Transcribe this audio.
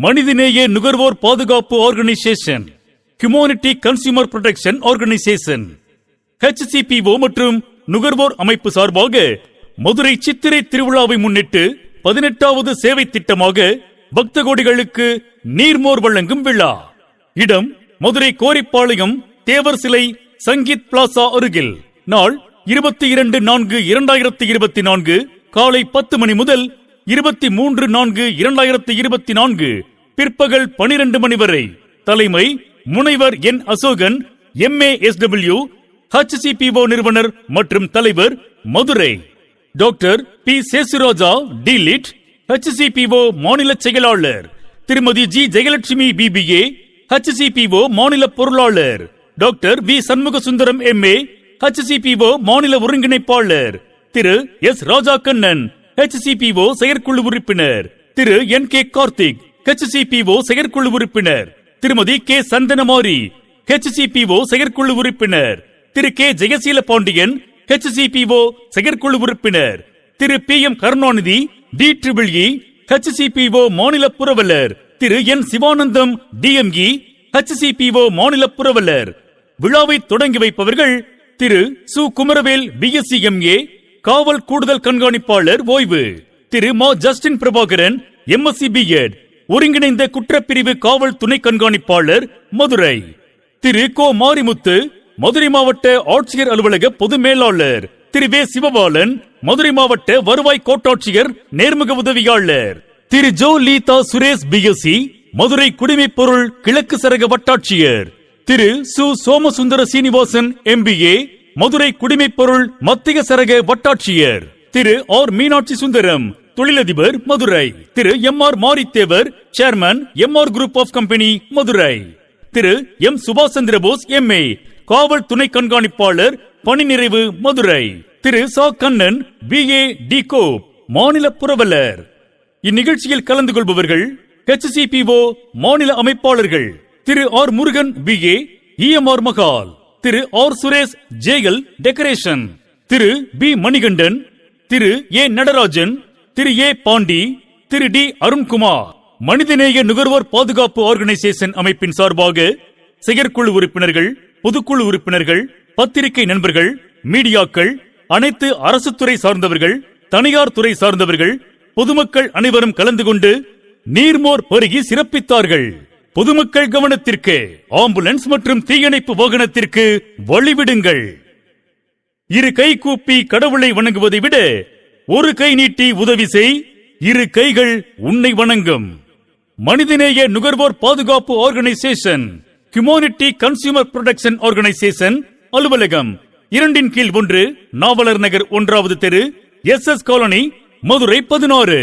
மனிதநேய நுகர்வோர் பாதுகாப்பு organisation, humanity consumer protection organisation, HCPO மற்றும் நுகர்வோர் அமைப்பு சார்பாக மதுரை சித்திரை திருவிழாவை முன்னிட்டு 18வது சேவை திட்டமாக பக்த கோடிகளுக்கு நீர்மோர் வழங்கும் விழா. இடம் மதுரை கோரிப்பாளையம் தேவர் சிலை சங்கீத் பிளாசா அருகில். நாள் 22/4/2024 காலை 10 மணி முதல் 23/4/2024 பிற்பகல் 12 மணி வரை. தலைமை முனைவர் என் அசோகன், MA SW, HCPO நிறுவனர் மற்றும் தலைவர், Madurai. Doctor P Sesuraja, DLitt, HCPO மாநில செயலாளர். திருமதி ஜி ஜெயலட்சுமி, BBA, HCPO மாநில பொருளாளர். Doctor V Shanmugasundaram, MA, HCPO மாநில ஒருங்கிணைப்பாளர். திரு எஸ் ராஜா கண்ணன், HCPO செயற்குழு உறுப்பினர். திரு NK கார்த்திக், HCPO செயற்குழு உறுப்பினர். திருமதி கே சந்தனமாரி, HCPO செயற்குழு உறுப்பினர். திரு கே ஜெயசீல பாண்டியன், HCPO செயற்குழு உறுப்பினர். திரு PM கருணாநிதி, DEEE, HCPO மாநில புரவலர். திரு என் சிவானந்தம், DME, HCPO மாநில புரவலர். விழாவை தொடங்கி வைப்பவர்கள் திரு சு குமரவேல், BSc MA, காவல் கூடுதல் கண்காணிப்பாளர் ஓய்வு. திரு மா ஜஸ்டின் பிரபாகரன், MSc B.Ed, ஒருங்கிணைந்த குற்றப்பிரிவு காவல் துணை கண்காணிப்பாளர், மதுரை. திரு கோ மாரிமுத்து, மதுரை மாவட்ட ஆட்சியர் அலுவலக பொது மேலாளர். திரு வே சிவபாலன், மதுரை மாவட்ட வருவாய் கோட்டாட்சியர் நேர்முக உதவியாளர். திரு ஜோ லீதா சுரேஷ், BSc, மதுரை குடிமைப் பொருள் கிழக்கு சரக வட்டாட்சியர். திரு சு சோமசுந்தர சீனிவாசன், MBA, மதுரை குடிமைப் பொருள் மத்திய சரக வட்டாட்சியர். திரு ஆர் மீனாட்சி சுந்தரம், தொழிலதிபர், மதுரை. திரு MR Marithevar, chairman, MR group of company, Madurai. திரு எம் சுபாஷ் சந்திரபோஸ், MA, காவல் துணை கண்காணிப்பாளர், பணி நிறைவு, மதுரை. திரு சா கண்ணன், BA, DCO, மாநில புரவலர். இந்நிகழ்ச்சியில் கலந்து கொள்பவர்கள் HCPO மாநில அமைப்பாளர்கள் திரு R Murugan, BA, EMR Mahal. திரு ஆர் சுரேஷ், JL டெக்கரேஷன். திரு பி மணிகண்டன், திரு ஏ நடராஜன், திரு ஏ பாண்டி, திரு டி அருண்குமார். மனிதநேய நுகர்வோர் பாதுகாப்பு ஆர்கனைசேஷன் அமைப்பின் சார்பாக செயற்குழு உறுப்பினர்கள், பொதுக்குழு உறுப்பினர்கள், பத்திரிகை நண்பர்கள், மீடியாக்கள், அனைத்து அரசு துறை சார்ந்தவர்கள், தனியார் துறை சார்ந்தவர்கள், பொதுமக்கள் அனைவரும் கலந்து கொண்டு நீர்மோர் பருகி சிறப்பித்தார்கள். பொதுமக்கள் கவனத்திற்கு, ஆம்புலன்ஸ் மற்றும் தீயணைப்பு வாகனத்திற்கு வழிவிடுங்கள். இரு கை கூப்பி கடவுளை வணங்குவதை விட ஒரு கை நீட்டி உதவி செய், இரு கைகள் உன்னை வணங்கும். மனிதநேய நுகர்வோர் பாதுகாப்பு organisation, humanity consumer protection organisation அலுவலகம் 2/1, நாவலர் நகர் 1வது தெரு, SS காலனி, மதுரை 16.